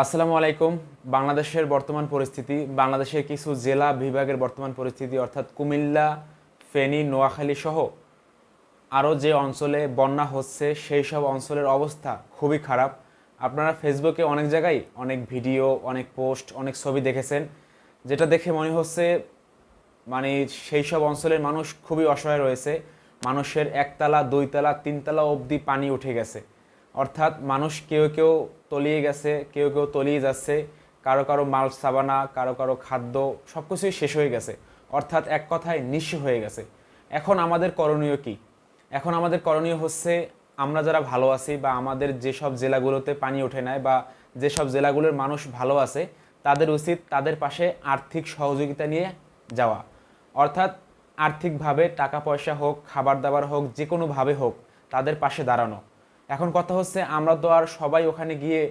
আসসালামু আলাইকুম। বাংলাদেশের বর্তমান পরিস্থিতি, বাংলাদেশের কিছু জেলা বিভাগের বর্তমান পরিস্থিতি অর্থাৎ কুমিল্লা, ফেনী, নোয়াখালী সহ আরও যে অঞ্চলে বন্যা হচ্ছে সেই সব অঞ্চলের অবস্থা খুবই খারাপ। আপনারা ফেসবুকে অনেক জায়গায় অনেক ভিডিও, অনেক পোস্ট, অনেক ছবি দেখেছেন, যেটা দেখে মনে হচ্ছে মানে সেই সব অঞ্চলের মানুষ খুবই অসহায় রয়েছে। মানুষের একতলা, দুইতলা, তিনতলা অবধি পানি উঠে গেছে। অর্থাৎ মানুষ কেউ কেউ তলিয়ে গেছে, কেউ কেউ তলিয়ে যাচ্ছে। কারো কারো মাল সাবানা, কারো কারো খাদ্য, সব কিছুই শেষ হয়ে গেছে। অর্থাৎ এক কথায় নিঃস্ব হয়ে গেছে। এখন আমাদের করণীয় কি? এখন আমাদের করণীয় হচ্ছে, আমরা যারা ভালো আছি বা আমাদের যেসব জেলাগুলোতে পানি ওঠে নাই বা যেসব জেলাগুলোর মানুষ ভালো আছে, তাদের উচিত তাদের পাশে আর্থিক সহযোগিতা নিয়ে যাওয়া। অর্থাৎ আর্থিকভাবে টাকা পয়সা হোক, খাবার দাবার হোক, যে কোনোভাবে হোক তাদের পাশে দাঁড়ানো। এখন কথা হচ্ছে, আমরা তো আর সবাই ওখানে গিয়ে